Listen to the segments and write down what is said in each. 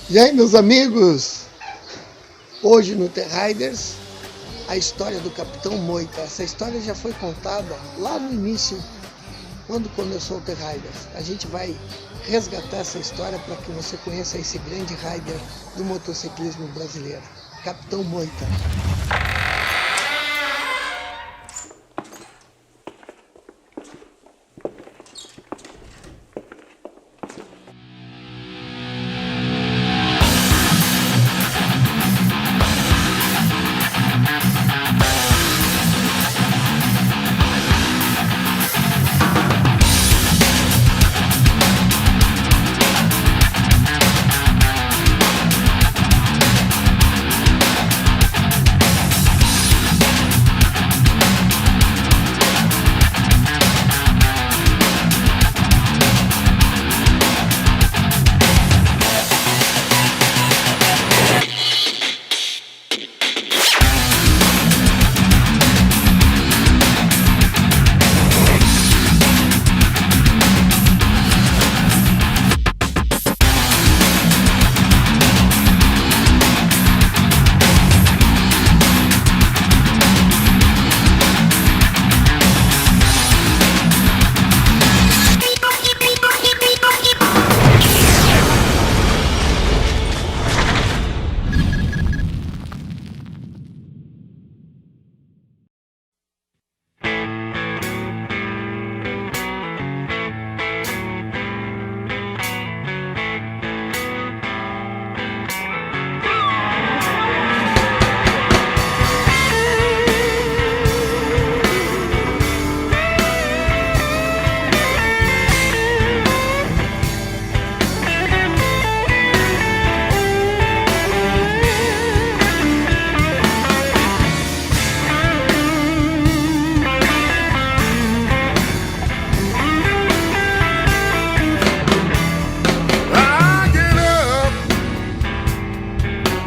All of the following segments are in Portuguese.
E aí, meus amigos, hoje no The Riders, a história do Capitão Moita. Essa história já foi contada lá no início, quando começou o The Riders. A gente vai resgatar essa história para que você conheça esse grande rider do motociclismo brasileiro, Capitão Moita.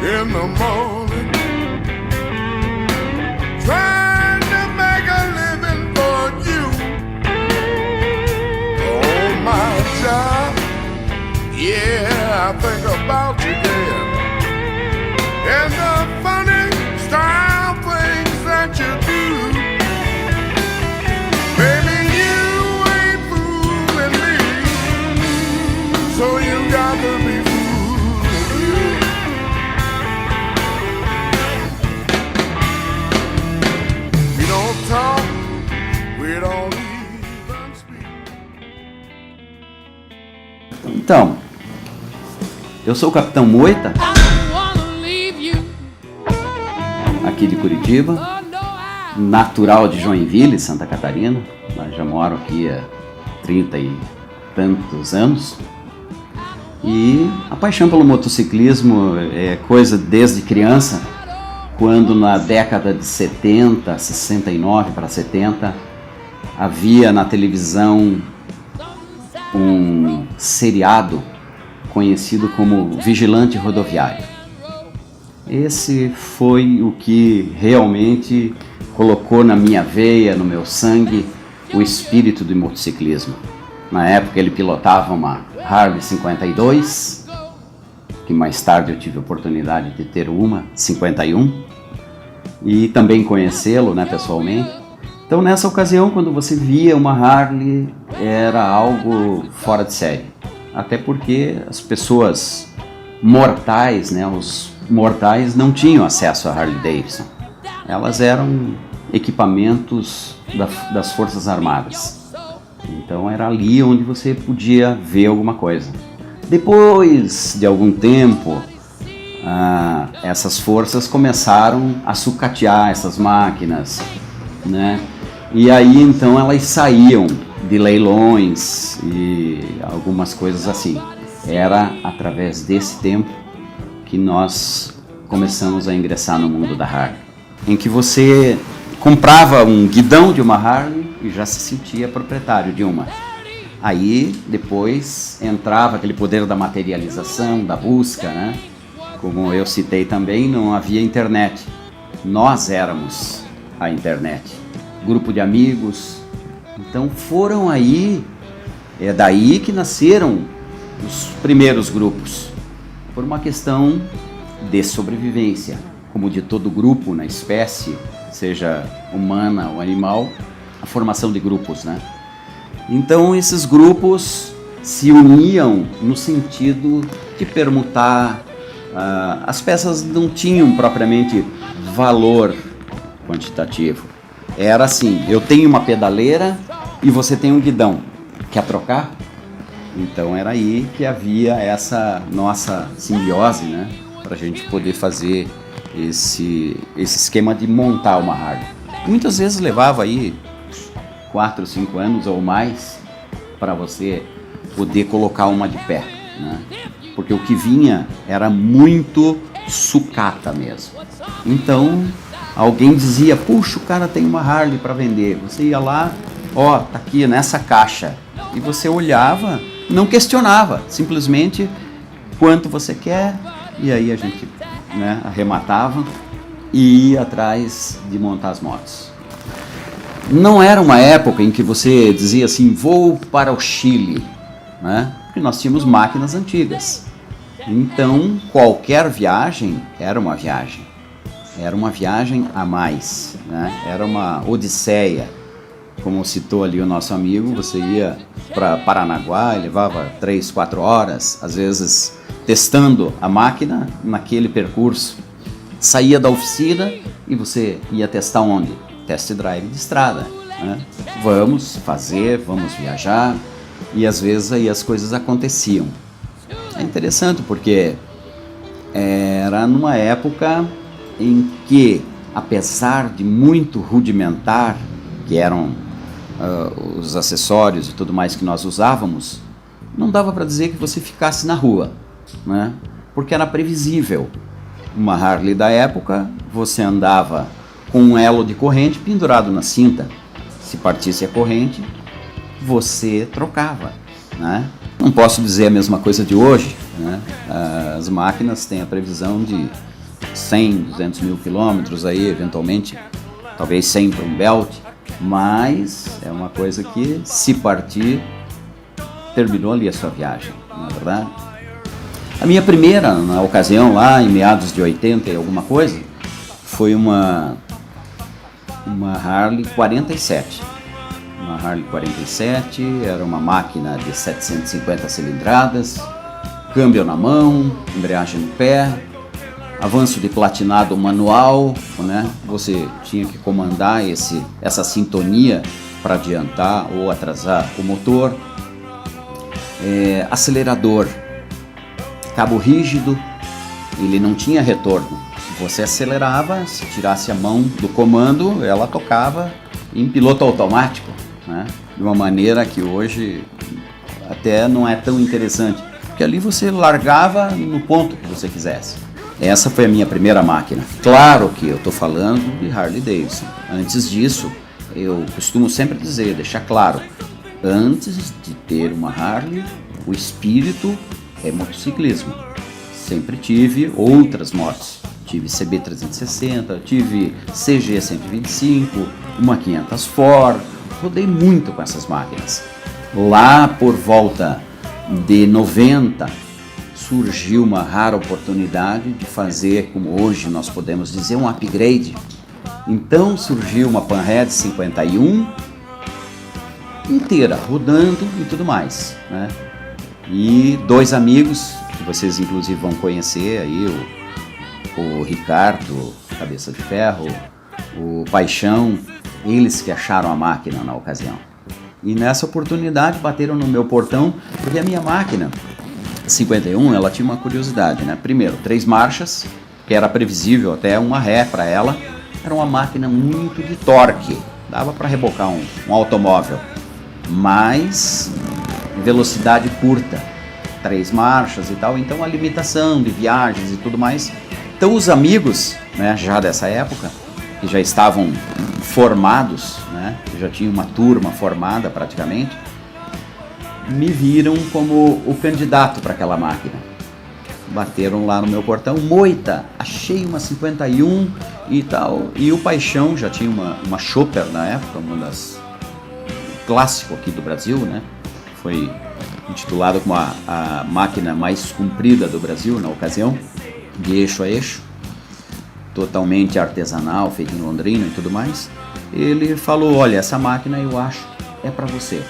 In the morning, trying to make a living for you. On my job, yeah, I think about you there. And the funny style things that you do. Baby, you ain't fooling me, so you got to be fooling. Talk, we don't even speak. Então, eu sou o Capitão Moita, aqui de Curitiba, natural de Joinville, Santa Catarina. Mas já moro aqui há 30 e tantos anos. E a paixão pelo motociclismo é coisa desde criança, quando na década de 70, 69 para 70, havia na televisão um seriado conhecido como Vigilante Rodoviário. Esse foi o que realmente colocou na minha veia, no meu sangue, o espírito do motociclismo. Na época ele pilotava uma Harley 52, que mais tarde eu tive a oportunidade de ter uma 51, e também conhecê-lo, né, pessoalmente. Então nessa ocasião, quando você via uma Harley, era algo fora de série. Até porque as pessoas mortais, né, os mortais não tinham acesso a Harley Davidson. Elas eram equipamentos das Forças Armadas. Então era ali onde você podia ver alguma coisa. Depois de algum tempo, essas forças começaram a sucatear essas máquinas, né? E aí então elas saíam de leilões e algumas coisas assim. Era através desse tempo que nós começamos a ingressar no mundo da Harley, em que você comprava um guidão de uma Harley e já se sentia proprietário de uma. Aí depois entrava aquele poder da materialização, da busca, né? Como eu citei também, não havia internet. Nós éramos a internet. Grupo de amigos. Então foram aí, é daí que nasceram os primeiros grupos. por uma questão de sobrevivência, como de todo grupo na espécie, seja humana ou animal, a formação de grupos, né? Então esses grupos se uniam no sentido de permutar. As peças não tinham propriamente valor quantitativo. Era assim, eu tenho uma pedaleira e você tem um guidão. Quer trocar? Então era aí que havia essa nossa simbiose, né? Para a gente poder fazer esse esquema de montar uma Harley. Muitas vezes levava aí 4, 5 anos ou mais para você poder colocar uma de pé, né? Porque o que vinha era muito sucata mesmo. Então alguém dizia, puxa, o cara tem uma Harley para vender. Você ia lá, ó, tá aqui nessa caixa. E você olhava, não questionava, simplesmente quanto você quer. E aí a gente, né, arrematava e ia atrás de montar as motos. Não era uma época em que você dizia assim, vou para o Chile, né? Porque nós tínhamos máquinas antigas. Então qualquer viagem era uma viagem. Era uma viagem a mais, né? Era uma odisseia. Como citou ali o nosso amigo, você ia para Paranaguá e levava 3, 4 horas, às vezes testando a máquina naquele percurso. Saía da oficina e você ia testar onde? Test drive de estrada, né? Vamos fazer, vamos viajar, e às vezes aí as coisas aconteciam. É interessante porque era numa época em que, apesar de muito rudimentar, que eram os acessórios e tudo mais que nós usávamos, não dava para dizer que você ficasse na rua, né? Porque era previsível. Uma Harley da época, você andava com um elo de corrente pendurado na cinta. Se partisse a corrente, você trocava, né? Não posso dizer a mesma coisa de hoje, né? As máquinas têm a previsão de 100, 200 mil quilômetros aí, eventualmente, talvez 100 para um belt, mas é uma coisa que, se partir, terminou ali a sua viagem, não é verdade? A minha primeira, na ocasião, lá em meados de 80 e alguma coisa, foi uma Harley 47. Uma Harley 47, era uma máquina de 750 cilindradas, câmbio na mão, embreagem no pé, avanço de platinado manual, né? Você tinha que comandar essa sintonia para adiantar ou atrasar o motor, acelerador, cabo rígido, ele não tinha retorno. Você acelerava, se tirasse a mão do comando, ela tocava em piloto automático, né? De uma maneira que hoje até não é tão interessante, porque ali você largava no ponto que você quisesse. Essa foi a minha primeira máquina. Claro que eu estou falando de Harley Davidson. Antes disso, eu costumo sempre dizer, deixar claro, antes de ter uma Harley, o espírito é motociclismo. Sempre tive outras motos. Tive CB360, tive CG 125, uma 500 Ford. Rodei muito com essas máquinas. Lá por volta de 90, surgiu uma rara oportunidade de fazer, como hoje nós podemos dizer, um upgrade. Então surgiu uma Panhead 51 inteira, rodando e tudo mais, né? E 2 amigos, que vocês inclusive vão conhecer aí, o Ricardo, Cabeça de Ferro, o Paixão, eles que acharam a máquina na ocasião. E nessa oportunidade bateram no meu portão, porque a minha máquina 51, ela tinha uma curiosidade, né? Primeiro, 3 marchas, que era previsível até uma ré para ela. Era uma máquina muito de torque, dava para rebocar um automóvel, mas velocidade curta, 3 marchas e tal, então a limitação de viagens e tudo mais. Então os amigos, né, já dessa época, que já estavam formados, né, que já tinha uma turma formada praticamente, me viram como o candidato para aquela máquina. Bateram lá no meu portão, Moita, achei uma 51 e tal. E o Paixão já tinha uma Chopper na época, uma das clássico aqui do Brasil, né? Foi intitulado como a máquina mais comprida do Brasil na ocasião, de eixo a eixo, totalmente artesanal, feita em Londrina e tudo mais. Ele falou, olha, essa máquina eu acho é para você.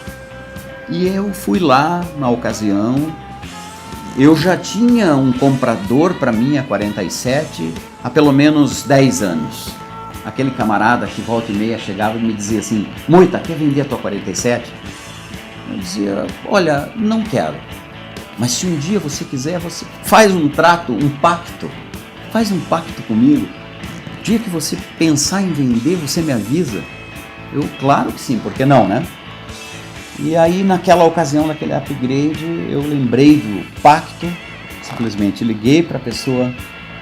E eu fui lá na ocasião. Eu já tinha um comprador para minha 47 há pelo menos 10 anos. Aquele camarada que volta e meia chegava e me dizia assim, Moita, quer vender a tua 47? Eu dizia, olha, não quero. Mas se um dia você quiser, você faz um trato, um pacto. Faz um pacto comigo. O dia que você pensar em vender, você me avisa. Eu, claro que sim, por que não, né? E aí, naquela ocasião, naquele upgrade, eu lembrei do pacto, simplesmente liguei para a pessoa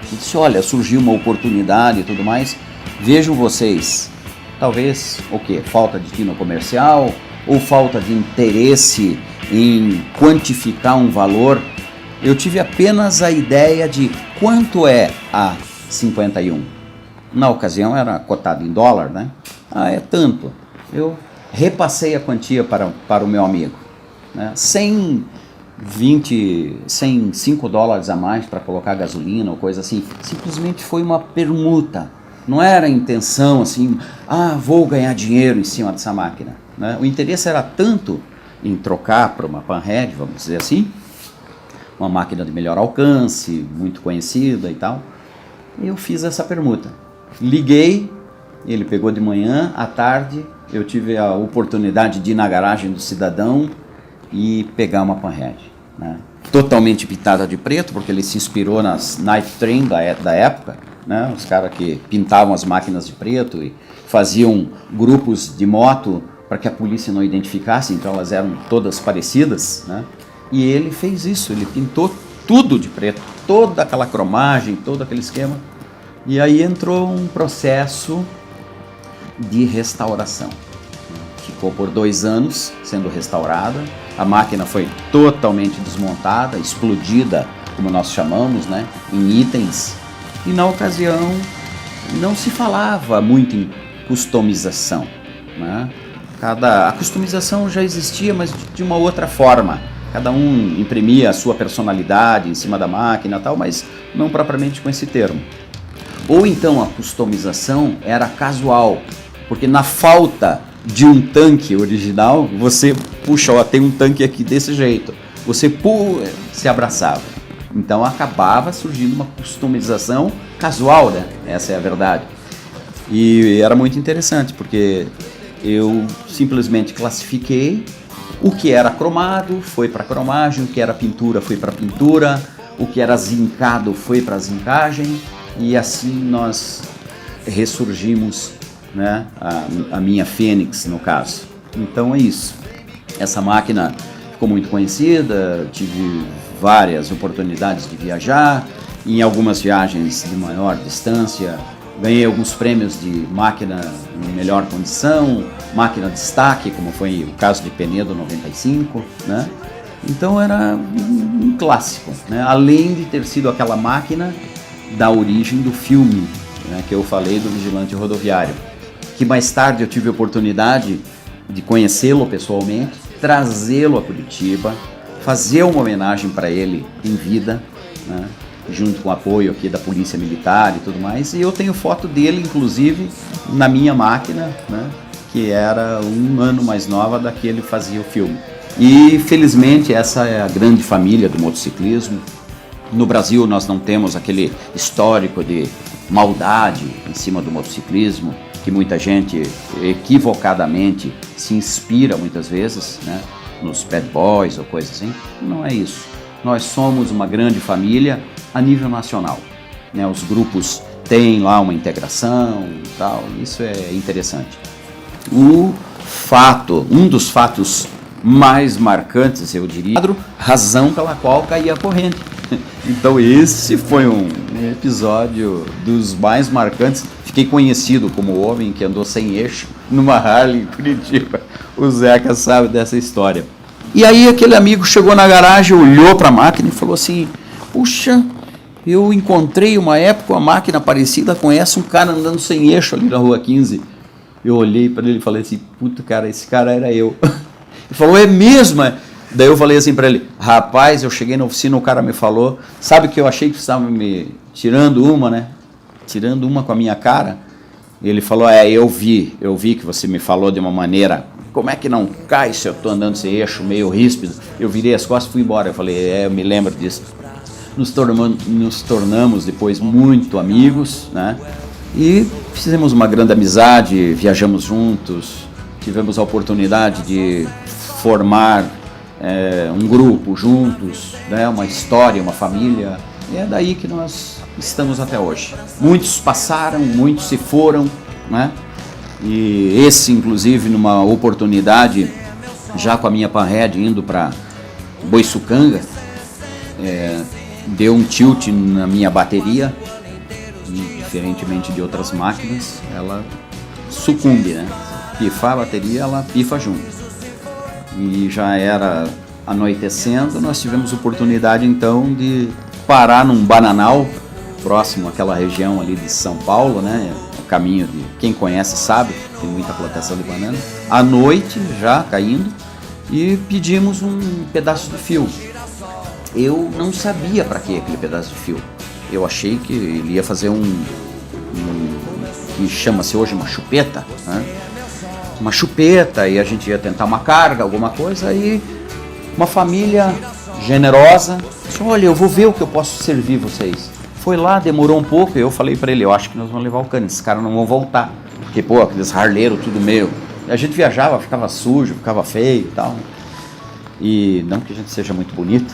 e disse, olha, surgiu uma oportunidade e tudo mais, vejam vocês, talvez, o quê? Falta de tino comercial ou falta de interesse em quantificar um valor? Eu tive apenas a ideia de quanto é a 51. Na ocasião era cotado em dólar, né? Ah, é tanto. Eu repassei a quantia para o meu amigo, né? Sem $5 a mais para colocar gasolina ou coisa assim. Simplesmente foi uma permuta. Não era a intenção assim, vou ganhar dinheiro em cima dessa máquina, né? O interesse era tanto em trocar para uma Panhead, vamos dizer assim, uma máquina de melhor alcance, muito conhecida e tal. Eu fiz essa permuta. Liguei, ele pegou de manhã, à tarde eu tive a oportunidade de ir na garagem do cidadão e pegar uma Panhead, né? Totalmente pintada de preto, porque ele se inspirou nas Night Train da época, né? Os caras que pintavam as máquinas de preto e faziam grupos de moto para que a polícia não identificasse, então elas eram todas parecidas, né? E ele fez isso, ele pintou tudo de preto, toda aquela cromagem, todo aquele esquema. E aí entrou um processo de restauração. Ficou por 2 anos sendo restaurada, a máquina foi totalmente desmontada, explodida, como nós chamamos, né, em itens, e na ocasião não se falava muito em customização, né? A customização já existia, mas de uma outra forma. Cada um imprimia a sua personalidade em cima da máquina e tal, mas não propriamente com esse termo. Ou então a customização era casual, porque na falta de um tanque original, você puxa, ó, tem um tanque aqui desse jeito, você se abraçava. Então acabava surgindo uma customização casual, né? Essa é a verdade. E era muito interessante, porque eu simplesmente classifiquei o que era cromado, foi para cromagem, o que era pintura, foi para pintura, o que era zincado, foi para zincagem, e assim nós ressurgimos, né, a minha Fênix, no caso. Então é isso. Essa máquina ficou muito conhecida, tive várias oportunidades de viajar, em algumas viagens de maior distância, ganhei alguns prêmios de máquina em melhor condição, máquina destaque, como foi o caso de Penedo 95, né? Então era um clássico, né? Além de ter sido aquela máquina da origem do filme, né, que eu falei do Vigilante Rodoviário, que mais tarde eu tive a oportunidade de conhecê-lo pessoalmente, trazê-lo a Curitiba, fazer uma homenagem para ele em vida, né, junto com o apoio aqui da Polícia Militar e tudo mais, e eu tenho foto dele, inclusive, na minha máquina, né, que era 1 ano mais nova da que ele fazia o filme. E, felizmente, essa é a grande família do motociclismo. No Brasil, nós não temos aquele histórico de maldade em cima do motociclismo, que muita gente equivocadamente se inspira muitas vezes, né, nos bad boys ou coisas assim. Não é isso. Nós somos uma grande família a nível nacional, né? Os grupos têm lá uma integração e tal, isso é interessante. Um dos fatos mais marcantes, eu diria, razão pela qual caía a corrente. Então esse foi um episódio dos mais marcantes. Fiquei conhecido como o homem que andou sem eixo numa Harley em Curitiba. O Zeca sabe dessa história. E aí aquele amigo chegou na garagem, olhou para a máquina e falou assim: puxa, eu encontrei uma época uma máquina parecida com essa, um cara andando sem eixo ali na Rua 15. Eu olhei para ele e falei assim: puta, cara, esse cara era eu. Ele falou: é mesmo? Daí eu falei assim para ele, rapaz, eu cheguei na oficina, o cara me falou, sabe que eu achei que você estava me tirando uma, né? Tirando uma com a minha cara. Ele falou, eu vi que você me falou de uma maneira, como é que não cai se eu estou andando esse eixo meio ríspido? Eu virei as costas e fui embora. Eu falei, eu me lembro disso. Nos tornamos depois muito amigos, né? E fizemos uma grande amizade, viajamos juntos, tivemos a oportunidade de formar um grupo juntos, né? Uma história, uma família, e é daí que nós estamos até hoje. Muitos passaram, muitos se foram, né? E esse, inclusive, numa oportunidade, já com a minha Panhead indo para Boiçucanga, deu um tilt na minha bateria, e, diferentemente de outras máquinas, ela sucumbe, né? Pifar a bateria, ela pifa junto. E já era anoitecendo, nós tivemos oportunidade então de parar num bananal próximo àquela região ali de São Paulo, né? O caminho de quem conhece sabe, tem muita plantação de banana. À noite, já caindo, e pedimos um pedaço de fio. Eu não sabia para que aquele pedaço de fio. Eu achei que ele ia fazer que chama-se hoje uma chupeta, né? Uma chupeta, e a gente ia tentar uma carga, alguma coisa, e uma família generosa disse, olha, eu vou ver o que eu posso servir vocês. Foi lá, demorou um pouco, e eu falei para ele, eu acho que nós vamos levar o cano, esses caras não vão voltar, porque, pô, aqueles harleiros, tudo meio, a gente viajava, ficava sujo, ficava feio e tal, e não que a gente seja muito bonito,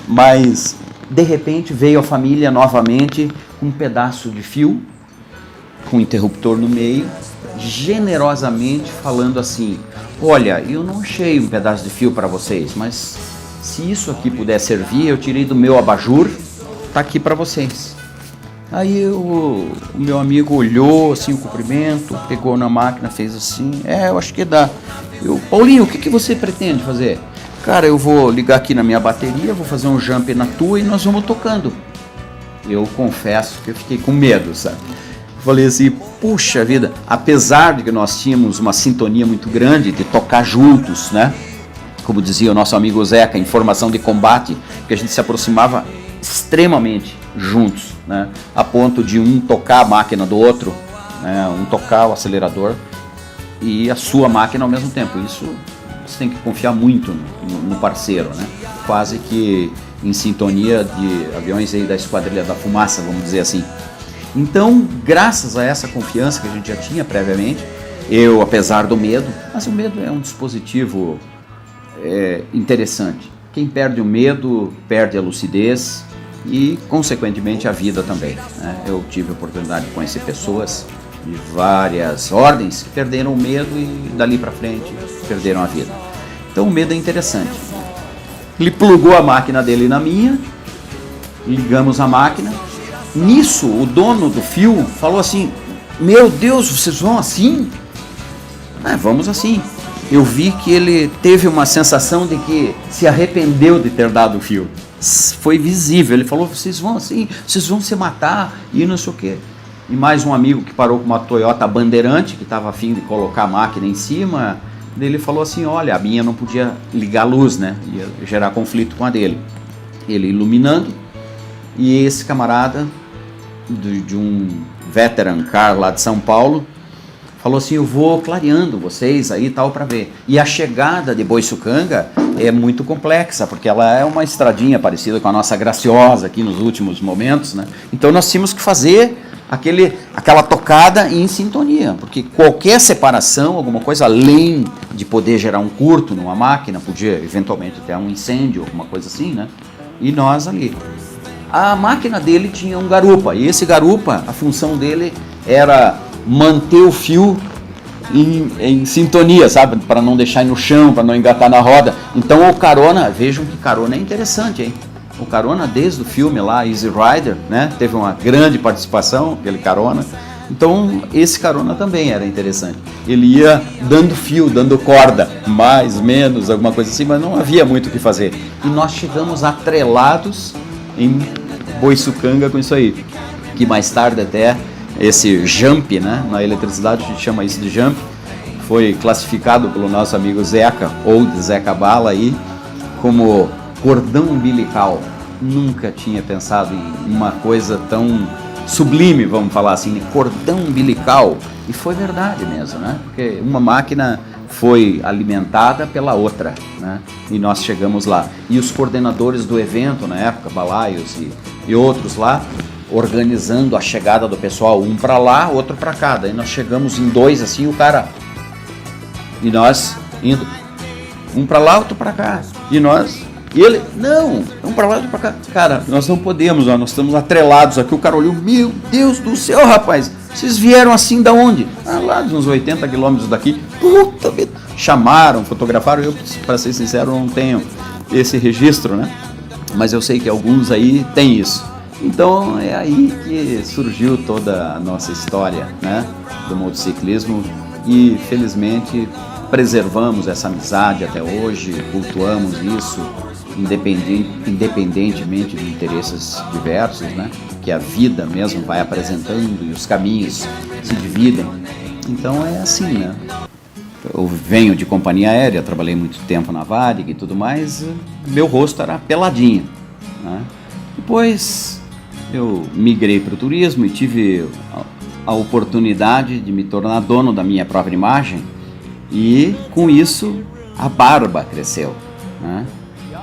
mas de repente veio a família novamente com um pedaço de fio, com um interruptor no meio, generosamente falando assim, olha, eu não achei um pedaço de fio para vocês, mas se isso aqui puder servir, eu tirei do meu abajur, tá aqui para vocês. Aí o meu amigo olhou assim o comprimento, pegou na máquina, fez assim, eu acho que dá. Paulinho, o que você pretende fazer? Cara, eu vou ligar aqui na minha bateria, vou fazer um jump na tua e nós vamos tocando. Eu confesso que eu fiquei com medo, sabe? Falei assim, puxa vida, apesar de que nós tínhamos uma sintonia muito grande de tocar juntos, né? Como dizia o nosso amigo Zeca, em formação de combate, que a gente se aproximava extremamente juntos, né? A ponto de um tocar a máquina do outro, né? Um tocar o acelerador e a sua máquina ao mesmo tempo. Isso você tem que confiar muito no parceiro, né? Quase que em sintonia de aviões aí da Esquadrilha da Fumaça, vamos dizer assim. Então, graças a essa confiança que a gente já tinha previamente, eu, apesar do medo, mas o medo é um dispositivo interessante. Quem perde o medo, perde a lucidez e, consequentemente, a vida também, né? Eu tive a oportunidade de conhecer pessoas de várias ordens que perderam o medo e, dali para frente, perderam a vida. Então, o medo é interessante. Ele plugou a máquina dele na minha, ligamos a máquina. Nisso, o dono do fio falou assim, meu Deus, vocês vão assim? Vamos assim. Eu vi que ele teve uma sensação de que se arrependeu de ter dado o fio. Foi visível, ele falou, vocês vão assim, vocês vão se matar e não sei o quê. E mais um amigo que parou com uma Toyota Bandeirante, que estava a fim de colocar a máquina em cima, ele falou assim, olha, a minha não podia ligar a luz, né? Ia gerar conflito com a dele. Ele iluminando, e esse camarada de um veteran car lá de São Paulo falou assim, eu vou clareando vocês aí tal para ver. E a chegada de Boiçucanga é muito complexa, porque ela é uma estradinha parecida com a nossa Graciosa aqui nos últimos momentos, né? Então nós tínhamos que fazer aquela tocada em sintonia, porque qualquer separação, alguma coisa além de poder gerar um curto numa máquina, podia eventualmente ter um incêndio, alguma coisa assim, né? E nós ali. A máquina dele tinha um garupa, e esse garupa, a função dele era manter o fio em sintonia, sabe? Para não deixar no chão, para não engatar na roda. Então o carona, vejam que carona é interessante, hein? O carona, desde o filme lá, Easy Rider, né? Teve uma grande participação, aquele carona. Então esse carona também era interessante. Ele ia dando fio, dando corda, mais, menos, alguma coisa assim, mas não havia muito o que fazer. E nós chegamos atrelados em Boiçucanga com isso aí, que mais tarde até esse jump, né, na eletricidade a gente chama isso de jump, foi classificado pelo nosso amigo Zeca, ou de Zeca Bala aí, como cordão umbilical. Nunca tinha pensado em uma coisa tão sublime, vamos falar assim, cordão umbilical. E foi verdade mesmo, né? Porque uma máquina foi alimentada pela outra, né? E nós chegamos lá. E os coordenadores do evento na época, Balaios e outros lá, organizando a chegada do pessoal, um para lá, outro para cá. Daí nós chegamos em 2 assim, o cara... E nós indo, um para lá, outro para cá. E nós... E ele, não, um para lá, outro para cá. Cara, nós não podemos, nós estamos atrelados aqui. O cara olhou, meu Deus do céu, rapaz, vocês vieram assim da onde? Ah, lá de uns 80 quilômetros daqui. Puta vida. Chamaram, fotografaram. Eu, para ser sincero, não tenho esse registro, né? Mas eu sei que alguns aí têm isso. Então é aí que surgiu toda a nossa história, né, do motociclismo, e felizmente preservamos essa amizade até hoje, cultuamos isso, independentemente de interesses diversos, né, que a vida mesmo vai apresentando e os caminhos se dividem. Então é assim, né? Eu venho de companhia aérea, trabalhei muito tempo na Varig e tudo mais, meu rosto era peladinho, né? Depois eu migrei para o turismo e tive a oportunidade de me tornar dono da minha própria imagem, e com isso a barba cresceu, né?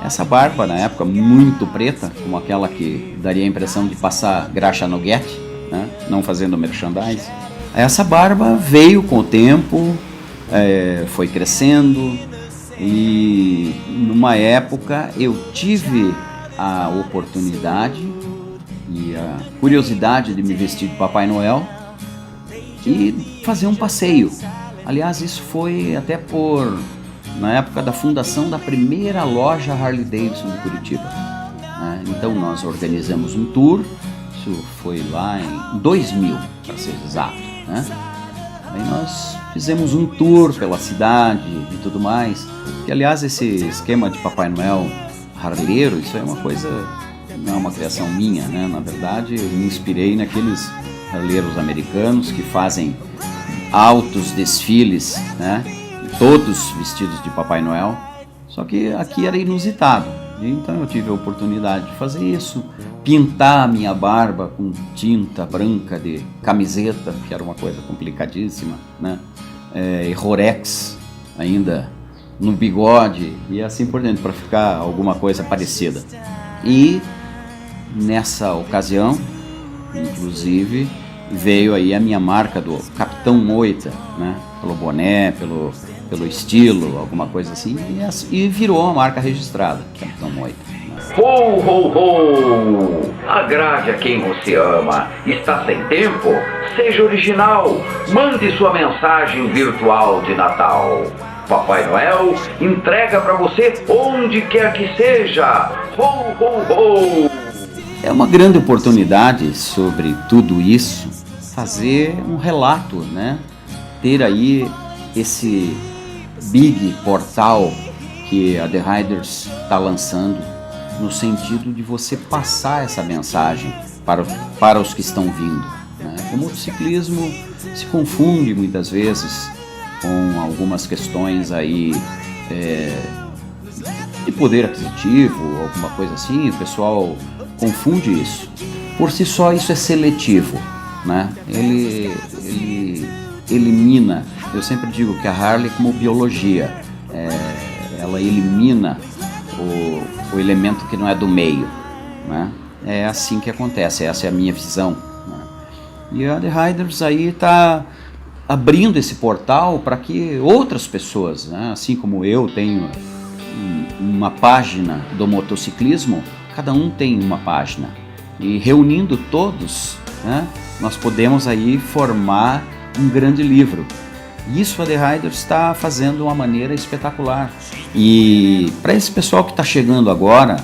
Essa barba na época muito preta, como aquela que daria a impressão de passar graxa no guete, né? Não fazendo merchandise. Essa barba veio com o tempo, foi crescendo, e numa época eu tive a oportunidade e a curiosidade de me vestir de Papai Noel e fazer um passeio. Aliás, isso foi até na época da fundação da primeira loja Harley Davidson de Curitiba, né? Então nós organizamos um tour, isso foi lá em 2000, para ser exato, né? Aí nós fizemos um tour pela cidade e tudo mais, que aliás esse esquema de Papai Noel harleiro, isso é uma coisa, não é uma criação minha, né? Na verdade eu me inspirei naqueles harleiros americanos que fazem altos desfiles, né? Todos vestidos de Papai Noel, só que aqui era inusitado, então eu tive a oportunidade de fazer isso, pintar a minha barba com tinta branca de camiseta, que era uma coisa complicadíssima, né? E Rorex ainda no bigode e assim por dentro, para ficar alguma coisa parecida. E nessa ocasião, inclusive, veio aí a minha marca do Capitão Moita, né? Pelo boné, pelo estilo, alguma coisa assim, e virou uma marca registrada, Capitão Moita. Ho, ho, ho! Agrade a quem você ama. Está sem tempo? Seja original. Mande sua mensagem virtual de Natal. Papai Noel entrega para você onde quer que seja. Ho, ho, ho! É uma grande oportunidade sobre tudo isso, fazer um relato, né? Ter aí esse big portal que a The Riders está lançando, no sentido de você passar essa mensagem para os que estão vindo, né? O motociclismo se confunde muitas vezes com algumas questões aí de poder aquisitivo, alguma coisa assim, o pessoal confunde isso. Por si só isso é seletivo, né? Ele elimina, eu sempre digo que a Harley é como biologia, ela elimina o elemento que não é do meio, né? É assim que acontece, essa é a minha visão, né? E a The Riders aí está abrindo esse portal para que outras pessoas, né, assim como eu tenho uma página do motociclismo, cada um tem uma página, e reunindo todos, né, nós podemos aí formar um grande livro. Isso a The Riders está fazendo de uma maneira espetacular. E para esse pessoal que está chegando agora,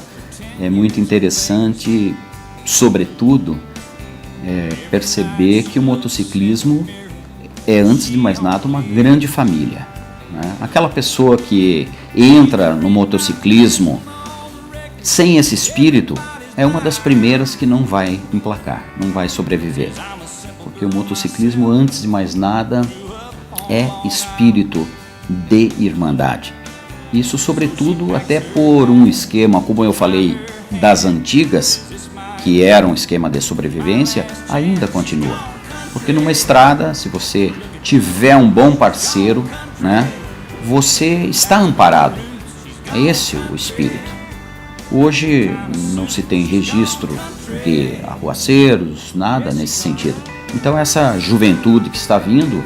é muito interessante, sobretudo, perceber que o motociclismo é, antes de mais nada, uma grande família, né? Aquela pessoa que entra no motociclismo sem esse espírito é uma das primeiras que não vai emplacar, não vai sobreviver. Porque o motociclismo, antes de mais nada, é espírito de irmandade. Isso sobretudo até por um esquema, como eu falei, das antigas, que era um esquema de sobrevivência, ainda continua. Porque numa estrada, se você tiver um bom parceiro, né, você está amparado. É esse o espírito. Hoje não se tem registro de arruaceiros, nada nesse sentido. Então essa juventude que está vindo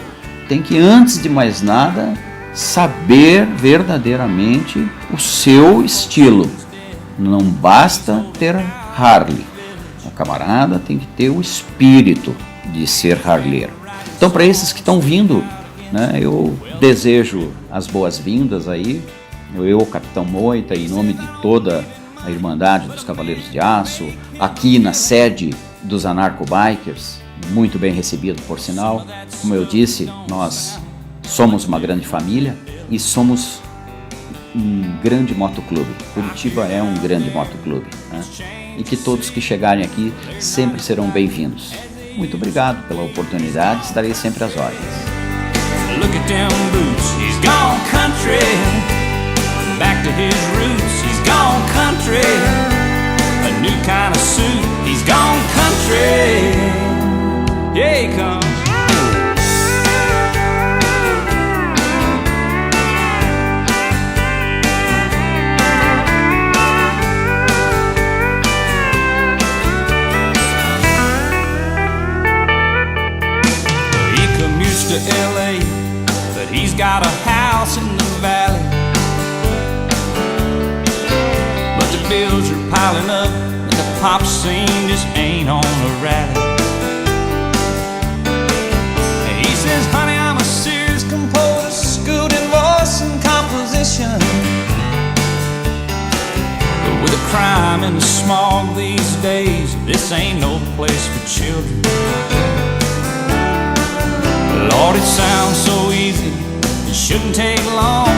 tem que, antes de mais nada, saber verdadeiramente o seu estilo. Não basta ter Harley. O camarada tem que ter o espírito de ser harleiro. Então, para esses que estão vindo, né, eu desejo as boas-vindas aí. Eu, Capitão Moita, em nome de toda a Irmandade dos Cavaleiros de Aço, aqui na sede dos Anarco-Bikers, muito bem recebido, por sinal. Como eu disse, nós somos uma grande família e somos um grande motoclube. Curitiba é um grande motoclube, né? E que todos que chegarem aqui sempre serão bem-vindos. Muito obrigado pela oportunidade, estarei sempre às ordens. Look at them boots, he's gone country. Back to his roots, he's gone country. A new kind of suit, he's gone country. Yeah, he comes. To LA, but he's got a house in the valley. But the bills are piling up and the pop scene just ain't on a rally. And he says, honey, I'm a serious composer, schooled in voice and composition. But with the crime and the smog these days, this ain't no place for children. Lord, it sounds so easy, it shouldn't take long.